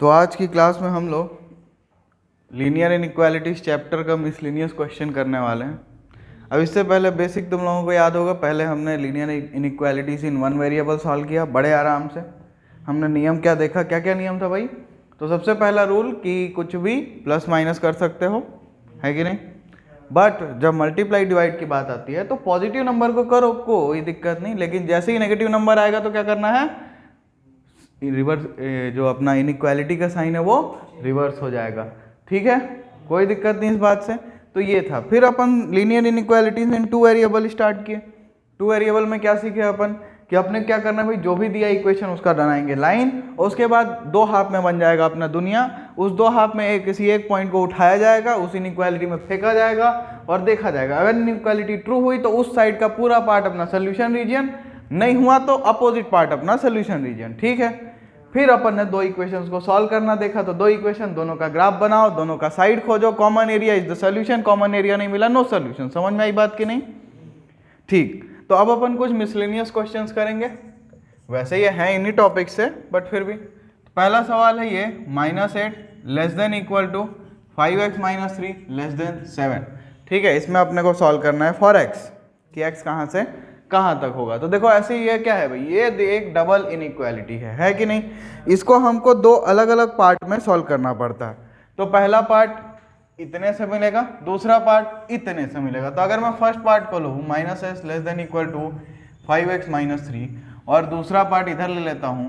तो आज की क्लास में हम लोग लीनियर इनइक्वालिटीज चैप्टर का मिसलिनियस क्वेश्चन करने वाले हैं। अब इससे पहले बेसिक तुम लोगों को याद होगा, पहले हमने linear inequalities in one variable solve किया बड़े आराम से। हमने नियम क्या देखा, क्या क्या नियम था भाई? तो सबसे पहला रूल कि कुछ भी प्लस माइनस कर सकते हो, है कि नहीं। बट जब मल्टीप्लाई डिवाइड की बात आती है तो पॉजिटिव नंबर को करो, कोई दिक्कत नहीं, लेकिन जैसे ही नेगेटिव नंबर आएगा तो क्या करना है, रिवर्स, जो अपना इनइक्वालिटी का साइन है वो रिवर्स हो जाएगा। ठीक है, कोई दिक्कत नहीं इस बात से। तो ये था। फिर अपन linear inequalities in two variable start किए। टू वेरिएबल में क्या सीखे अपन कि अपने क्या करना है भाई, जो भी दिया इक्वेशन उसका बनाएंगे लाइन, और उसके बाद दो हाफ में बन जाएगा अपना दुनिया। उस दो हाफ में किसी एक पॉइंट को उठाया जाएगा, उस इनइक्वालिटी में फेंका जाएगा और देखा जाएगा। अगर इनइक्वालिटी ट्रू हुई तो उस साइड का पूरा पार्ट अपना सोल्यूशन रीजन, नहीं हुआ तो अपोजिट पार्ट अपना सोल्यूशन रीजन। ठीक है, फिर अपन ने दो इक्वेशंस को सॉल्व करना देखा। तो दो इक्वेशन, दोनों का ग्राफ बनाओ, दोनों का साइड खोजो, common area is the solution, common area नहीं मिला नो सॉल्यूशन। समझ में आई बात कि नहीं? ठीक, तो अब अपन कुछ मिसलेनियस क्वेश्चंस करेंगे। वैसे ये हैं इन्हीं टॉपिक से, बट फिर भी। तो पहला सवाल है ये, -8 less than equal to 5x - 3 less than 7। ठीक है, इसमें अपने को सॉल्व करना है फॉर x, कि x कहाँ से कहाँ तक होगा। तो देखो ऐसे ही, ये क्या है भाई, ये एक डबल इनइक्वालिटी है कि नहीं। इसको हमको दो अलग अलग पार्ट में सॉल्व करना पड़ता है। तो पहला पार्ट इतने से मिलेगा, दूसरा पार्ट इतने से मिलेगा। तो अगर मैं फर्स्ट पार्ट को लूँ -s less than equal to 5x - 3, और दूसरा पार्ट इधर ले लेता हूँ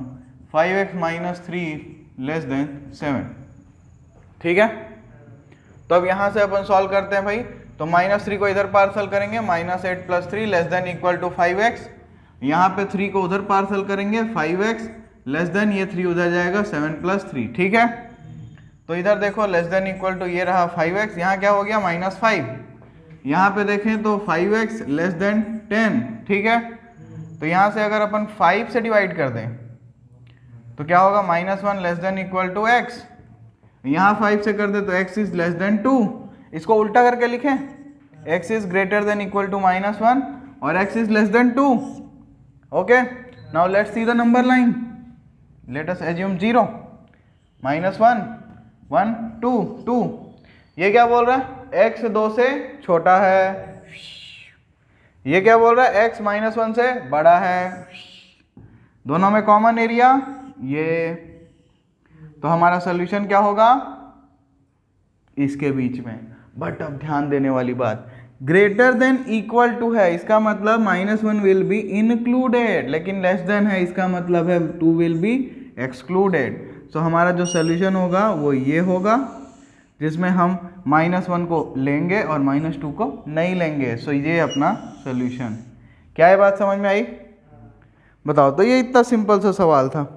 5x - 3 लेस देन 7। ठीक है, तो अब यहाँ से अपन सॉल्व करते हैं भाई। तो -3 को इधर पार्सल करेंगे, -8 + 3 less than equal to 5x। यहाँ पे 3 को उधर पार्सल करेंगे, 5x लेस देन, ये 3 उधर जाएगा, 7 + 3। ठीक है, तो इधर देखो लेस देन इक्वल टू ये रहा 5x, यहाँ क्या हो गया -5। यहाँ पे देखें तो 5x लेस देन 10। ठीक है, तो यहाँ से अगर अपन 5 से डिवाइड कर दें तो क्या होगा, -1 less than equal to x। यहाँ 5 से कर दे तो x इज लेस देन 2। इसको उल्टा करके लिखें, x is greater than equal to -1 और x is less than 2। Okay, now let's see the number line. Let us assume 0, -1 1 2 2। ये क्या बोल रहा है, x 2 से छोटा है। ये क्या बोल रहा है, x -1 से बड़ा है। दोनों में कॉमन एरिया ये, तो हमारा सोल्यूशन क्या होगा, इसके बीच में। बट अब ध्यान देने वाली बात, ग्रेटर देन इक्वल टू है, इसका मतलब -1 विल बी इंक्लूडेड, लेकिन लेस देन है, इसका मतलब है 2 विल बी एक्सक्लूडेड। सो हमारा जो सोल्यूशन होगा वो ये होगा, जिसमें हम -1 को लेंगे और -2 को नहीं लेंगे। सो ये अपना सोल्यूशन। क्या ये बात समझ में आई? बताओ। तो ये इतना सिंपल सा सवाल था।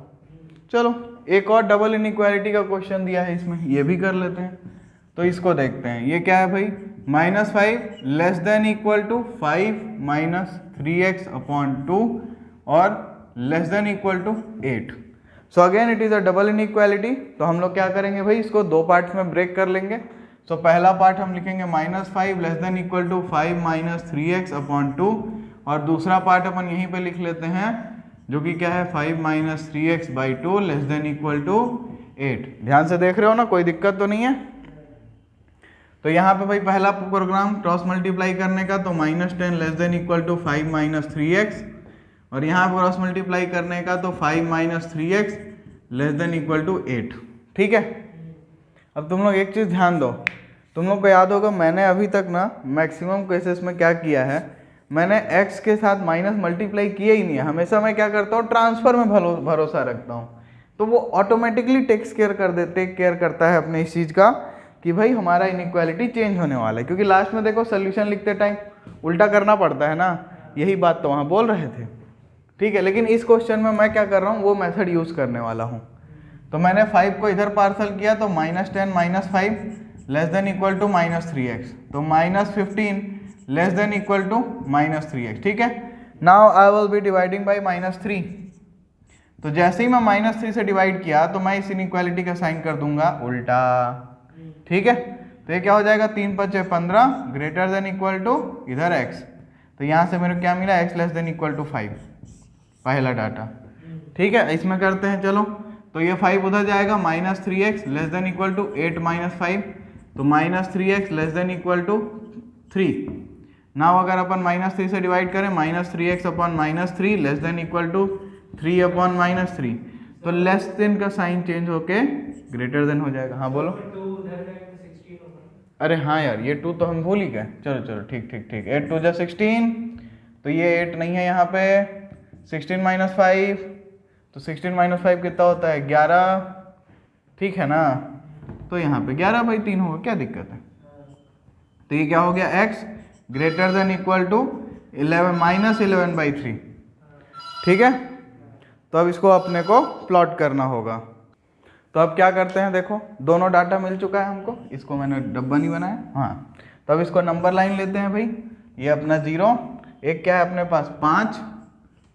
चलो एक और डबल इनइक्वालिटी का क्वेश्चन दिया है इसमें, ये भी कर लेते हैं। तो इसको देखते हैं। ये क्या है भाई, -5 less than equal to 5 - 3x/2 और less than equal to 8। So again it is a double inequality. तो हम लोग क्या करेंगे भाई, इसको दो पार्ट्स में ब्रेक कर लेंगे। सो पहला पार्ट हम लिखेंगे -5 less than equal to 5 - 3x/2, और दूसरा पार्ट अपन यहीं पे लिख लेते हैं, जो कि क्या है 5 - 3x/2 less than equal to 8। ध्यान से देख रहे हो ना, कोई दिक्कत तो नहीं है? तो यहाँ पे भाई पहला प्रोग्राम क्रॉस मल्टीप्लाई करने का, तो -10 less than equal to 5 - 3x, और यहाँ पर क्रॉस मल्टीप्लाई करने का तो 5 - 3x less than equal to 8। ठीक है, अब तुम लोग एक चीज़ ध्यान दो। तुम लोग को याद होगा मैंने अभी तक ना मैक्सिमम केसेस में क्या किया है, मैंने x के साथ माइनस मल्टीप्लाई किया ही नहीं है। हमेशा मैं क्या करता हूँ, ट्रांसफर में भरोसा रखता हूँ। तो वो ऑटोमेटिकली टेक केयर करता है अपने इस चीज़ का कि भाई हमारा इनइक्वालिटी चेंज होने वाला है। क्योंकि लास्ट में देखो सोल्यूशन लिखते टाइम उल्टा करना पड़ता है ना, यही बात तो वहाँ बोल रहे थे। ठीक है, लेकिन इस क्वेश्चन में मैं क्या कर रहा हूँ, वो मेथड यूज़ करने वाला हूँ। तो मैंने 5 को इधर पार्सल किया, तो -10 - 5 less than equal to -3x, तो -15 less than equal to -3x। ठीक है, now I will be dividing by -3। तो जैसे ही मैं -3 से डिवाइड किया तो मैं इस इनइक्वालिटी का साइन कर दूंगा उल्टा। ठीक है, तो ये क्या हो जाएगा, 3 × 5 = 15 ग्रेटर देन इक्वल टू इधर x। तो यहाँ से मेरे को क्या मिला, x less than equal to 5, पहला डाटा। ठीक है, इसमें करते हैं। चलो तो ये 5 उधर जाएगा, -3x less than equal to 8 - 5, तो -3x less than equal to 3। Now अगर अपन -3 से डिवाइड करें, -3x upon -3 less than equal to 3 upon -3, तो लेस देन का साइन चेंज होके ग्रेटर देन हो जाएगा। हाँ बोलो। अरे हाँ यार, ये 2 तो हम भूल ही गए। चलो चलो ठीक ठीक ठीक, 8 2 जा 16, तो ये 8 नहीं है यहाँ पे, 16 - 5, तो 16 - 5 कितना होता है 11, ठीक है ना। तो यहाँ पे 11/3 होगा, क्या दिक्कत है। तो ये क्या हो गया, x greater than equal to 11/3, ठीक है। तो अब इसको अपने को प्लॉट करना होगा। तो अब क्या करते हैं, देखो दोनों डाटा मिल चुका है हमको, इसको मैंने डब्बा नहीं बनाया। हाँ, तो अब इसको नंबर लाइन लेते हैं भाई। ये अपना 0, एक क्या है अपने पास 5,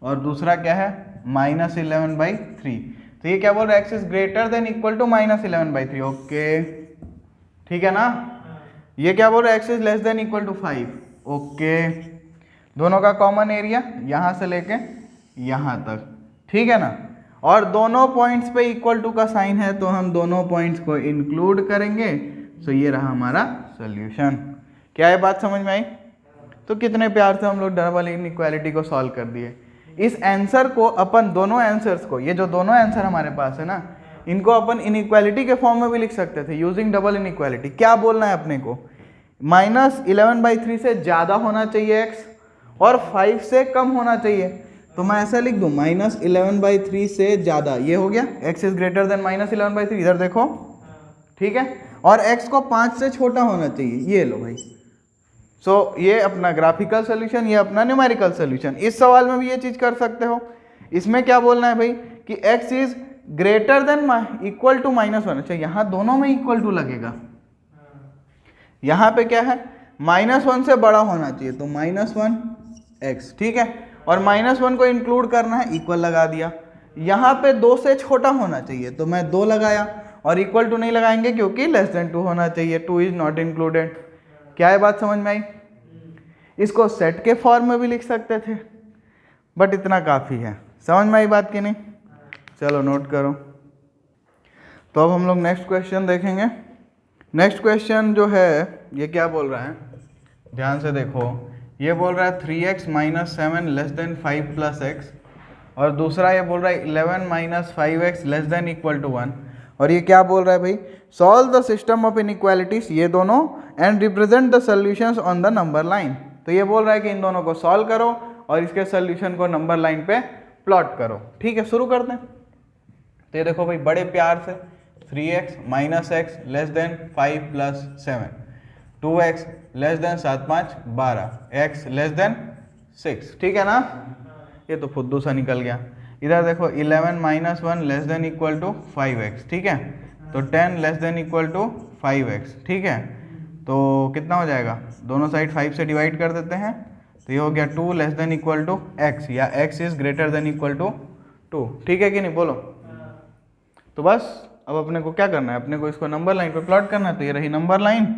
और दूसरा क्या है -11/3। तो ये क्या बोल रहा है, x is greater than equal to -11/3। Okay ठीक है ना। ये क्या बोल रहा है, x is less than equal to 5। Okay, दोनों का कॉमन एरिया यहाँ से लेके यहाँ तक, ठीक है ना। और दोनों पॉइंट्स पे इक्वल टू का साइन है, तो हम दोनों पॉइंट्स को इंक्लूड करेंगे। तो ये रहा हमारा सोल्यूशन। क्या है बात समझ में आई। तो कितने प्यार से हम लोग डबल इनइक्वालिटी को सॉल्व कर दिए। इस आंसर को अपन दोनों आंसर्स को, ये जो दोनों आंसर हमारे पास है ना, इनको अपन इनइक्वालिटी के फॉर्म में भी लिख सकते थे यूजिंग डबल इनइक्वालिटी। क्या बोलना है अपने को, -11/3 से ज़्यादा होना चाहिए x, और 5 से कम होना चाहिए। तो मैं ऐसा लिख दूं, -11/3 से ज़्यादा, ये हो गया x इज ग्रेटर देन -11/3, इधर देखो, ठीक है। और x को 5 से छोटा होना चाहिए, ये लो भाई। सो ये अपना ग्राफिकल सोल्यूशन, ये अपना न्यूमेरिकल सोल्यूशन। इस सवाल में भी ये चीज़ कर सकते हो। इसमें क्या बोलना है भाई कि x is greater than equal to -1, अच्छा यहाँ दोनों में इक्वल टू लगेगा। यहाँ पे क्या है, -1 से बड़ा होना चाहिए, तो -1x, ठीक है। और -1 को इंक्लूड करना है, इक्वल लगा दिया। यहाँ पे 2 से छोटा होना चाहिए, तो मैं 2 लगाया, और इक्वल टू नहीं लगाएंगे क्योंकि लेस देन 2 होना चाहिए, 2 इज नॉट इंक्लूडेड। क्या है बात समझ में आई। इसको सेट के फॉर्म में भी लिख सकते थे, बट इतना काफ़ी है। समझ में आई बात की नहीं। चलो नोट करो। तो अब हम लोग नेक्स्ट क्वेश्चन देखेंगे। नेक्स्ट क्वेश्चन जो है ये क्या बोल रहा है, ध्यान से देखो। ये बोल रहा है 3x - 7 लेस देन 5 + x, और दूसरा ये बोल रहा है 11 - 5x less than equal to 1। और ये क्या बोल रहा है भाई, solve the system of inequalities, ये दोनों, and represent the solutions on the number line. तो ये बोल रहा है कि इन दोनों को सॉल्व करो और इसके सॉल्यूशन को नंबर लाइन पे प्लॉट करो। ठीक है, शुरू करते हैं। तो ये देखो भाई, बड़े प्यार से 3x - x less then 5 + 7, 2x less than 7 × 5 = 12, x less then 6, ठीक है ना। ये तो फुद्दू सा निकल गया। इधर देखो 11 - 1 less than equal to 5x, ठीक है। तो 10 less than equal to 5x, ठीक है। तो कितना हो जाएगा, दोनों साइड 5 से डिवाइड कर देते हैं, तो ये हो गया 2 less than equal to x, या x is greater than equal to 2, ठीक है कि नहीं, बोलो। तो बस अब अपने को क्या करना है, अपने को इसको नंबर लाइन पे प्लॉट करना है। तो ये रही नंबर लाइन,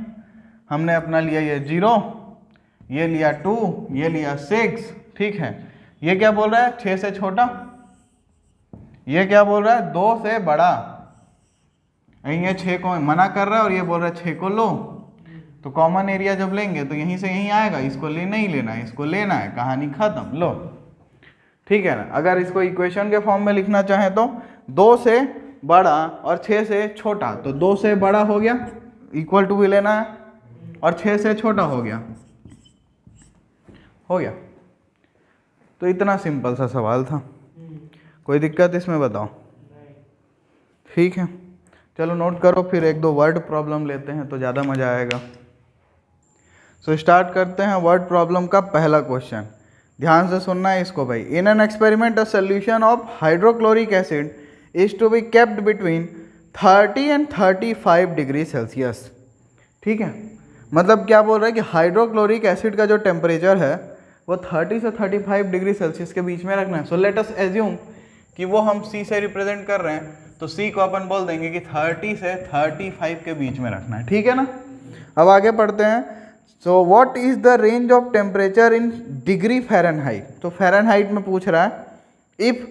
हमने अपना लिया ये 0, ये लिया 2, ये लिया 6, ठीक है। ये क्या बोल रहा है, 6 से छोटा, ये क्या बोल रहा है 2 से बड़ा। ये 6 को मना कर रहा है और ये बोल रहा है 6 को लो। तो कॉमन एरिया जब लेंगे तो यहीं से यहीं आएगा, इसको नहीं लेना है, इसको लेना है, कहानी खत्म, लो, ठीक है ना। अगर इसको इक्वेशन के फॉर्म में लिखना चाहें तो 2 से बड़ा और 6 से छोटा, तो 2 से बड़ा हो गया, इक्वल टू भी लेना है, और 6 से छोटा हो गया, हो गया। तो इतना सिंपल सा सवाल था, कोई दिक्कत इसमें बताओ। ठीक है, चलो नोट करो, फिर 1-2 वर्ड प्रॉब्लम लेते हैं तो ज़्यादा मज़ा आएगा। सो स्टार्ट करते हैं वर्ड प्रॉब्लम का पहला क्वेश्चन। ध्यान से सुनना है इसको भाई। In an experiment a solution of hydrochloric acid is to be kept between 30 and 35 degree Celsius, ठीक है। मतलब क्या बोल रहा है कि हाइड्रोक्लोरिक एसिड का जो टेम्परेचर है वो 30 से 35 डिग्री सेल्सियस के बीच में रखना है। सो लेट अस एज्यूम कि वो हम C से रिप्रेजेंट कर रहे हैं, तो C को अपन बोल देंगे कि 30 से 35 के बीच में रखना है, ठीक है ना। अब आगे पढ़ते हैं। So what is the range of temperature in degree Fahrenheit. तो फ़ारेनहाइट में पूछ रहा है। If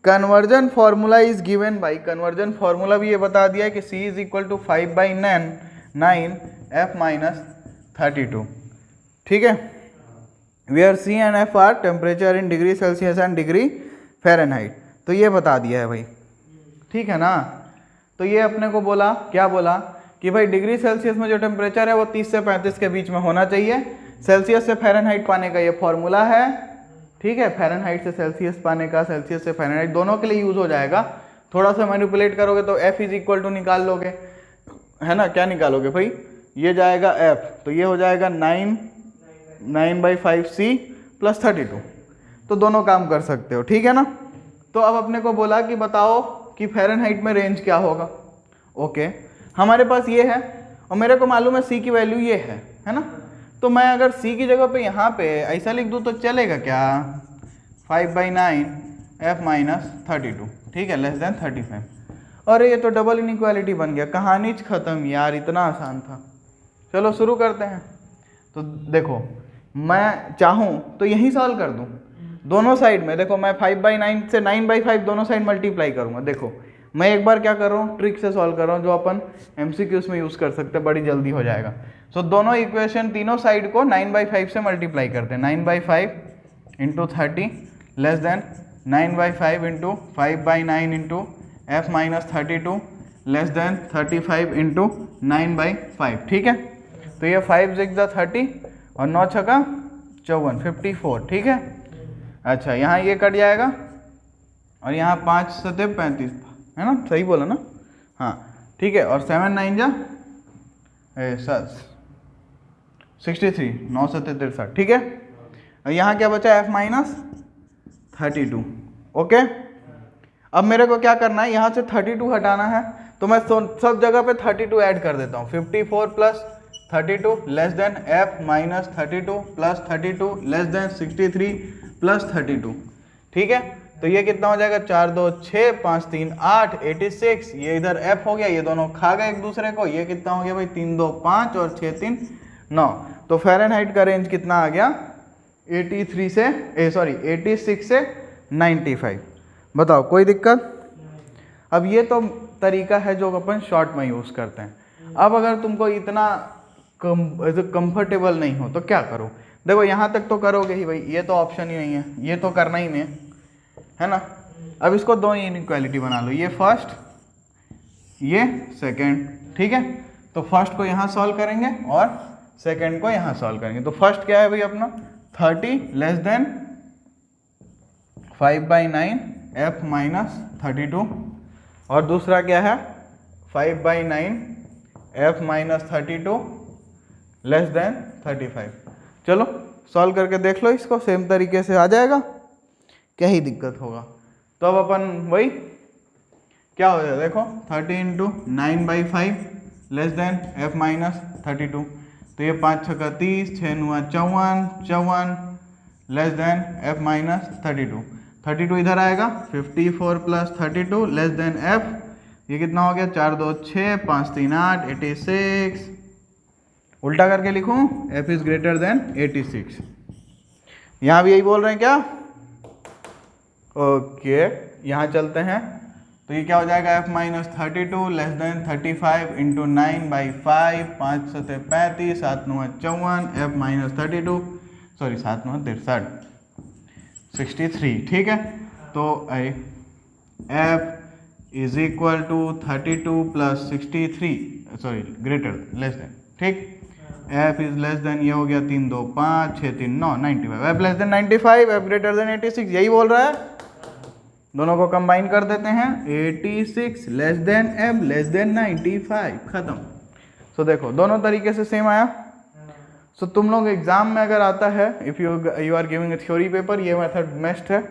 conversion formula is given by, conversion formula भी ये बता दिया है कि C is equal to 5/9 F minus 32, ठीक है। Where C and F are temperature in degree Celsius and degree Fahrenheit, तो ये बता दिया है भाई, ठीक है ना। तो ये अपने को बोला, क्या बोला कि भाई डिग्री सेल्सियस में जो टेम्परेचर है वो 30 से 35 के बीच में होना चाहिए, सेल्सियस से फ़ारेनहाइट पाने का ये फॉर्मूला है, ठीक है। फ़ारेनहाइट से सेल्सियस पाने का, सेल्सियस से फ़ारेनहाइट दोनों के लिए यूज़ हो जाएगा। थोड़ा सा मैनिपुलेट करोगे तो F इज इक्वल टू निकाल लोगे, है ना। क्या निकालोगे भाई, ये जाएगा F, तो ये हो जाएगा 9/5C प्लस 32, तो दोनों काम कर सकते हो, ठीक है ना। तो अब अपने को बोला कि बताओ कि फ़ारेनहाइट में रेंज क्या होगा। ओके, हमारे पास ये है और मेरे को मालूम है C की वैल्यू ये है ना। तो मैं अगर C की जगह पे यहाँ पे ऐसा लिख दूँ तो चलेगा क्या, 5/9 F माइनस 32, ठीक है, लेस देन 35। और ये तो डबल इनइक्वालिटी बन गया, कहानी खत्म यार, इतना आसान था। चलो शुरू करते हैं। तो देखो, मैं चाहूँ तो यही सॉल्व कर दूँ दोनों साइड में। देखो मैं 5/9 से 9/5 दोनों साइड मल्टीप्लाई करूँगा। देखो मैं एक बार क्या कर रहा हूँ, ट्रिक से सॉल्व कर रहा हूँ, जो अपन MCQs में यूज़ कर सकते हैं, बड़ी जल्दी हो जाएगा। सो दोनों इक्वेशन, तीनों साइड को 9/5 से मल्टीप्लाई करते हैं। 9/5 into 30 less than 9/5 into 5/9 into F minus 32 less than 35 into 9/5, ठीक है। तो ये 5 6 30 और 9 6 54, 54, ठीक है। अच्छा, यहाँ ये कट जाएगा और यहाँ 5 7 35, है ना, सही बोला ना, हाँ ठीक है। और 7 9 जा 63, 9 7 63, ठीक है। और यहाँ क्या बचा, F माइनस 32, ओके। अब मेरे को क्या करना है, यहाँ से 32 हटाना है, तो मैं सब जगह पे 32 ऐड कर देता हूँ। 54 plus 32 less then F minus 32 plus 32 less then 63 plus 32, ठीक है। तो ये कितना हो जाएगा, 4 2 6 5 3 8 86, ये इधर F हो गया, ये दोनों खा गए एक दूसरे को। ये कितना हो गया भाई, 3 2 5 और 6 3 9। तो फ़ारेनहाइट का रेंज कितना आ गया, 86 से 95। बताओ कोई दिक्कत। अब ये तो तरीका है जो अपन शॉर्ट में यूज़ करते हैं। अब अगर तुमको इतना कंफर्टेबल नहीं हो तो क्या करो, देखो यहाँ तक तो करोगे ही भाई, ये तो ऑप्शन ही नहीं है, ये तो करना ही नहीं है ना। अब इसको दो इनइक्वालिटी बना लो, ये फर्स्ट ये सेकंड, ठीक है। तो फर्स्ट को यहाँ सॉल्व करेंगे और सेकंड को यहाँ सॉल्व करेंगे। तो फर्स्ट क्या है भाई अपना, 30 लेस देन 5/9 F माइनस 32, और दूसरा क्या है 5/9 F माइनस 32 लेस देन 35। चलो सॉल्व करके देख लो इसको, सेम तरीके से आ जाएगा, क्या ही दिक्कत होगा। तो अब अपन वही क्या हो जाएगा, देखो 30 into 9/5 less than F minus 32। तो ये 5 6 30, 6 9 54, 54 लेस देन F माइनस 32। 32 इधर आएगा, 54 प्लस 32 लेस देन F, ये कितना हो गया, 4 2 6 5 3 8 86। उल्टा करके लिखूं, F इज ग्रेटर देन 86। यहाँ भी यही बोल रहे हैं क्या, ओके। यहाँ चलते हैं, तो ये क्या हो जाएगा, F minus 32 less than 35 into 9/5, 5 7 35, 7 9 54, F minus 32, sorry 7 9 63, 63, ठीक है। तो F is equal to 32 plus 63, sorry greater less than, ठीक। F इज लेस देन, ये हो गया 3 2 5 6 3 9 95, F less than 95, F greater than 86, यही बोल रहा है। दोनों को कंबाइन कर देते हैं, 86 less than F less than 95, खत्म। सो देखो दोनों तरीके से सेम आया। सो तुम लोग एग्जाम में अगर आता है, if you are giving a theory paper, ये मेथड बेस्ट है।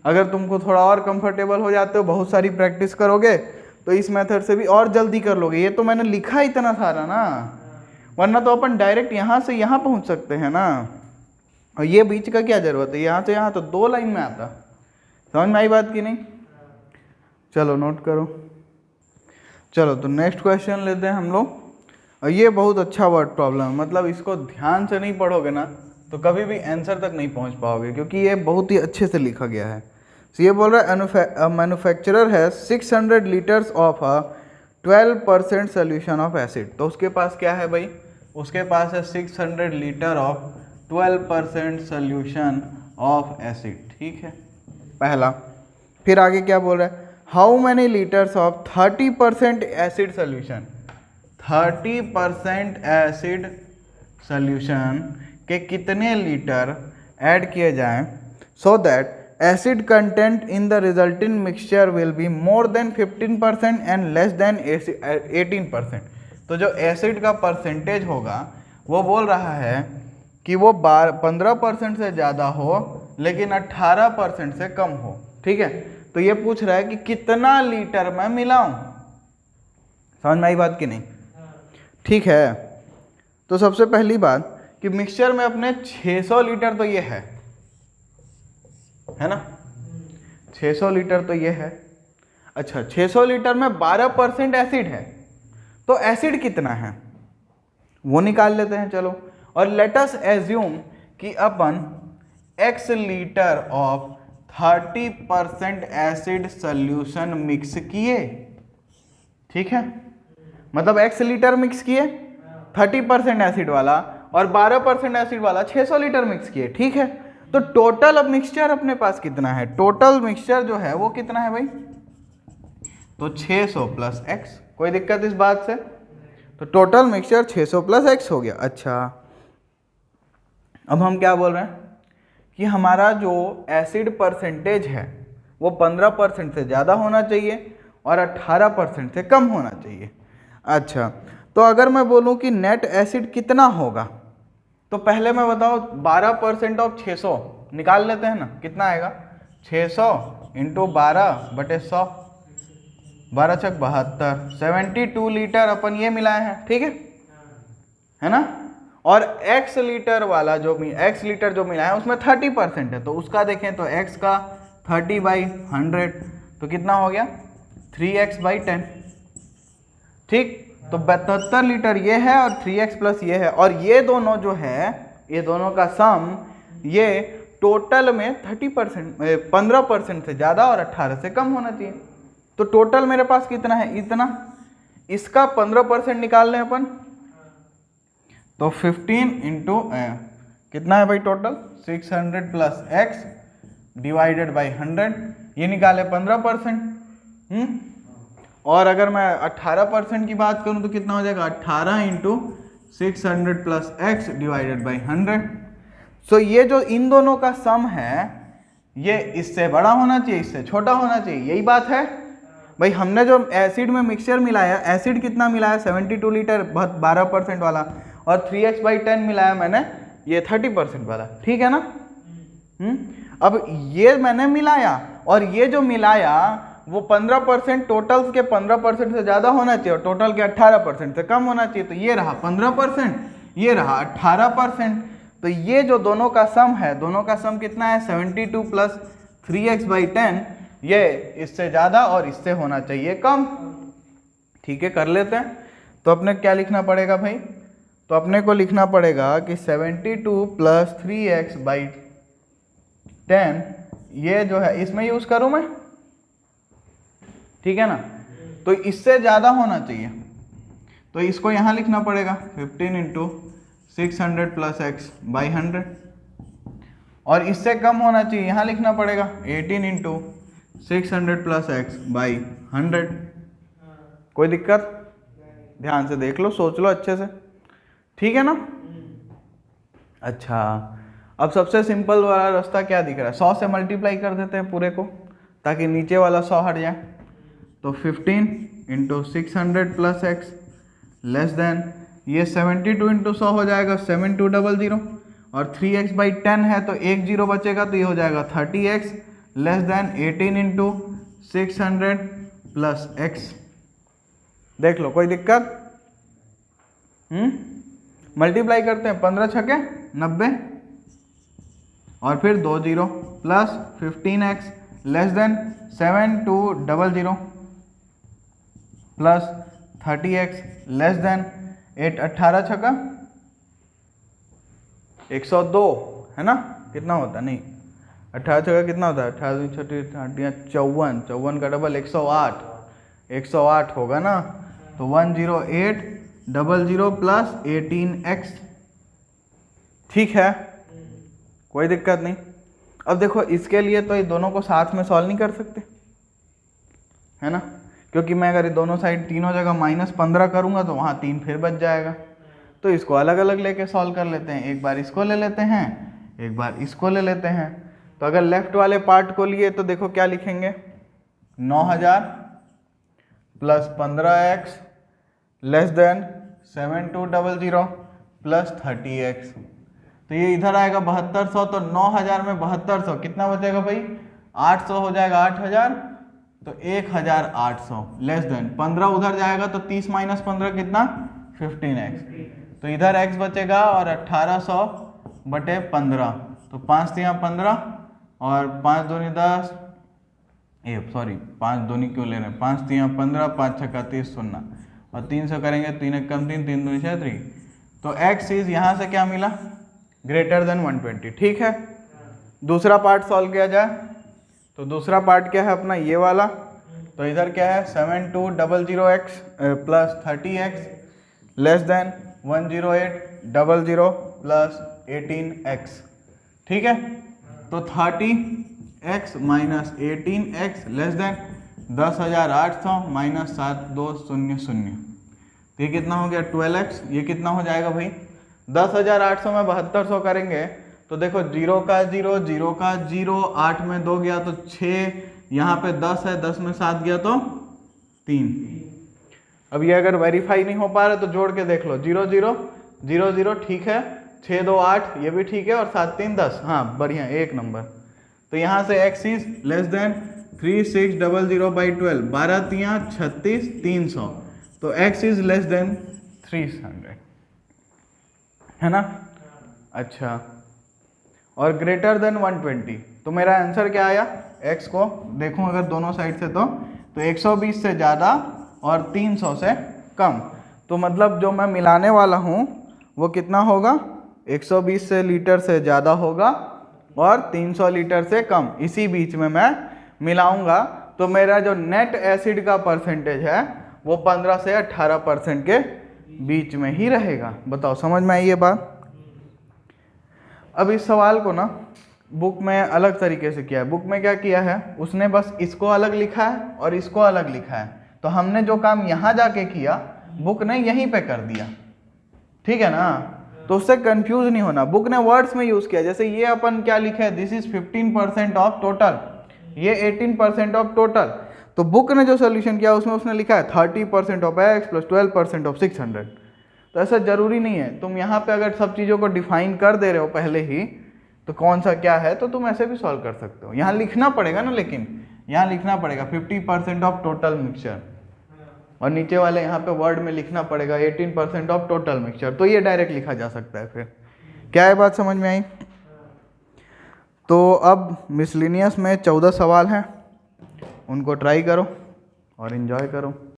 अगर तुमको थोड़ा और कंफर्टेबल हो जाते हो, बहुत सारी प्रैक्टिस करोगे, तो इस मेथड से भी और जल्दी कर लोगे। ये तो मैंने लिखा इतना सारा ना, वरना तो अपन डायरेक्ट यहाँ से यहाँ पहुँच सकते हैं ना, और ये बीच का क्या ज़रूरत है, यहाँ से यहाँ तो 2 लाइन में आता। समझ में आई बात की नहीं, चलो नोट करो। चलो तो नेक्स्ट क्वेश्चन लेते हैं हम लोग। और ये बहुत अच्छा वर्ड प्रॉब्लम है, मतलब इसको ध्यान से नहीं पढ़ोगे ना तो कभी भी आंसर तक नहीं पहुंच पाओगे, क्योंकि ये बहुत ही अच्छे से लिखा गया है। So ये बोल रहा है मैन्युफैक्चरर है 600 litres of a 12% solution of acid. तो उसके पास क्या है भाई, उसके पास है 600 litre of 12% solution of acid, ठीक है पहला। फिर आगे क्या बोल रहा है, how many litres of 30% acid solution, 30% acid solution के कितने लीटर ऐड किए जाएं so that acid content in the resulting mixture will be more than 15% and less than 18%। तो जो एसिड का परसेंटेज होगा वो बोल रहा है कि वो 15% से ज़्यादा हो लेकिन 18% से कम हो, ठीक है। तो ये पूछ रहा है कि कितना लीटर मैं मिलाऊं, समझ में आई बात कि नहीं, ठीक है। तो सबसे पहली बात कि मिक्सचर में अपने 600 लीटर तो ये है ना, 600 लीटर तो ये है। अच्छा 600 लीटर में 12% एसिड है, तो एसिड कितना है वो निकाल लेते हैं चलो। और लेट अस एज्यूम कि अपन x litre of 30% acid solution mix किए, ठीक है, मतलब x लीटर मिक्स किए 30% एसिड वाला और 12% एसिड वाला 600 लीटर मिक्स किए, ठीक है। तो टोटल अब मिक्सचर अपने पास कितना है, टोटल मिक्सचर जो है वो कितना है भाई, तो 600 प्लस x। कोई दिक्कत इस बात से, तो टोटल मिक्सचर 600 प्लस x हो गया। अच्छा अब हम क्या बोल रहे हैं कि हमारा जो एसिड परसेंटेज है वो 15% से ज़्यादा होना चाहिए और 18% से कम होना चाहिए। अच्छा तो अगर मैं बोलूं कि नेट एसिड कितना होगा, तो पहले मैं बताओ 12% ऑफ 600 निकाल लेते हैं ना, कितना आएगा 600 इंटू 12/100, 12 छक 72, 72 लीटर अपन ये मिलाए हैं, ठीक है ना। और x लीटर वाला जो x लीटर जो मिला है उसमें 30% है, तो उसका देखें तो x का 30/100 तो कितना हो गया 3x/10, ठीक। तो 72 लीटर ये है और 3x प्लस ये है, और ये दोनों जो है ये दोनों का सम ये टोटल में 15% से ज़्यादा और 18 से कम होना चाहिए। तो टोटल मेरे पास कितना है, इतना, इसका 15% निकाल लें अपन, तो 15 इंटू कितना है भाई total 600 plus x divided by 100, ये निकाले 15%। और अगर मैं 18% की बात करूं तो कितना हो जाएगा 18 into 600 plus x divided by 100। सो ये जो इन दोनों का सम है ये इससे बड़ा होना चाहिए इससे छोटा होना चाहिए, यही बात है भाई। हमने जो एसिड में मिक्सचर मिलाया, एसिड कितना मिलाया 72 लीटर 12% वाला, और 3x/10 मिलाया मैंने ये 30% वाला, ठीक है ना। अब ये मैंने मिलाया और ये जो मिलाया वो 15% टोटल के 15% से ज़्यादा होना चाहिए और टोटल के 18% से कम होना चाहिए। तो ये रहा 15%, ये रहा 18%। तो ये जो दोनों का सम है, दोनों का सम कितना है 72 प्लस 3x/10, ये इससे ज़्यादा और इससे होना चाहिए कम, ठीक है। कर लेते हैं। तो अपने क्या लिखना पड़ेगा भाई, तो अपने को लिखना पड़ेगा कि 72 प्लस 3x/10 ये जो है इसमें यूज़ करूँ मैं, ठीक है ना। तो इससे ज़्यादा होना चाहिए तो इसको यहाँ लिखना पड़ेगा 15 इंटू 600 प्लस x/100, और इससे कम होना चाहिए यहाँ लिखना पड़ेगा 18 इंटू 600 प्लस x/100। कोई दिक्कत, ध्यान से देख लो, सोच लो अच्छे से, ठीक है ना। अच्छा अब सबसे सिंपल वाला रास्ता क्या दिख रहा है, 100 से मल्टीप्लाई कर देते हैं पूरे को ताकि नीचे वाला 100 हट जाए। तो 15 into 600 plus x less than ये 72 इंटू 100 हो जाएगा 7200, और 3x/10 है तो एक जीरो बचेगा तो ये हो जाएगा 30x less than 18 into 600 plus x। देख लो कोई दिक्कत, मल्टीप्लाई करते हैं 15 छके 90 और फिर 2 zero plus 15x less than 7200 plus 30x less than 18 छका 102 है ना, कितना होता नहीं 18 छः कितना होता है, 18 छठी 54, 54 का डबल 108, 108 होगा ना, तो 10800 प्लस 18x, ठीक है, कोई दिक्कत नहीं। अब देखो इसके लिए तो ये दोनों को साथ में सॉल्व नहीं कर सकते, है ना, क्योंकि मैं अगर ये दोनों साइड तीनों जगह -15 करूँगा तो वहाँ 3 फिर बच जाएगा। तो इसको अलग अलग लेके सॉल्व कर लेते हैं, एक बार इसको ले लेते हैं, एक बार इसको ले लेते हैं। तो अगर लेफ्ट वाले पार्ट को लिए तो देखो क्या लिखेंगे, 9000 plus 15x less than 7200 plus 30x, तो ये इधर आएगा 7200, तो 9000 में 7200 कितना बचेगा भाई, 800 हो जाएगा, 8000 तो 1800 लेस देन 15 उधर जाएगा तो 30 माइनस 15 कितना 15x, तो इधर x बचेगा और 1800 बटे 15, तो 5 3 15 और 5 दूनी 10, सॉरी 5 दूनी क्यों ले रहे हैं, 5 3 15, 5 6 30 0 और 3 से करेंगे 3 कम 3 3 दूनी 6 3, तो x इज यहाँ से क्या मिला, ग्रेटर देन 120, ठीक है। दूसरा पार्ट सॉल्व किया जाए, तो दूसरा पार्ट क्या है अपना ये वाला, तो इधर क्या है 7200x plus 30x less than 10800 plus 18x, ठीक है, तो 30x minus 18x less than 10,800 minus 7200, तो ये कितना हो गया 12x, ये कितना हो जाएगा भाई 10,800 में 7200 करेंगे तो देखो 0 का 0, 0 का 0, 8 में 2 गया तो 6, यहाँ पे 10 है, 10 में 7 गया तो 3। अब ये अगर वेरीफाई नहीं हो पा रहा तो जोड़ के देख लो, 0 0 0 0 ठीक है, 6 2 8 ये भी ठीक है, और 7 3 10, हाँ बढ़िया, एक नंबर। तो यहाँ से x इज लेस देन 3600/12, 12 3 36 300, तो x इज लेस देन 300, है ना। अच्छा, और ग्रेटर देन 120, तो मेरा आंसर क्या आया, x को देखूं अगर दोनों साइड से तो 120 से ज़्यादा और 300 से कम, तो मतलब जो मैं मिलाने वाला हूँ वो कितना होगा, 120 से लीटर से ज़्यादा होगा और 300 लीटर से कम, इसी बीच में मैं मिलाऊंगा। तो मेरा जो नेट एसिड का परसेंटेज है वो 15 से 18% के बीच में ही रहेगा। बताओ समझ में आई ये बात। अब इस सवाल को ना बुक में अलग तरीके से किया है। बुक में क्या किया है, उसने बस इसको अलग लिखा है और इसको अलग लिखा है, तो हमने जो काम यहाँ जाके किया बुक ने यहीं पे कर दिया, ठीक है ना। तो उससे कंफ्यूज नहीं होना, बुक ने वर्ड्स में यूज किया। जैसे ये अपन क्या लिखे है, दिस इज 15% ऑफ टोटल, ये 18% ऑफ टोटल, तो बुक ने जो सोल्यूशन किया उसमें उसने लिखा है 30% ऑफ x प्लस 12% ऑफ 600। तो ऐसा जरूरी नहीं है, तुम यहाँ पे अगर सब चीज़ों को डिफाइन कर दे रहे हो पहले ही तो कौन सा क्या है, तो तुम ऐसे भी सॉल्व कर सकते हो। यहाँ लिखना पड़ेगा ना, लेकिन यहाँ लिखना पड़ेगा 50% ऑफ टोटल मिक्सचर, और नीचे वाले यहाँ पे वर्ड में लिखना पड़ेगा 18% ऑफ टोटल मिक्सचर, तो ये डायरेक्ट लिखा जा सकता है। फिर क्या है बात समझ में आई। तो अब मिसलिनियस में 14 सवाल हैं, उनको ट्राई करो और इन्जॉय करो।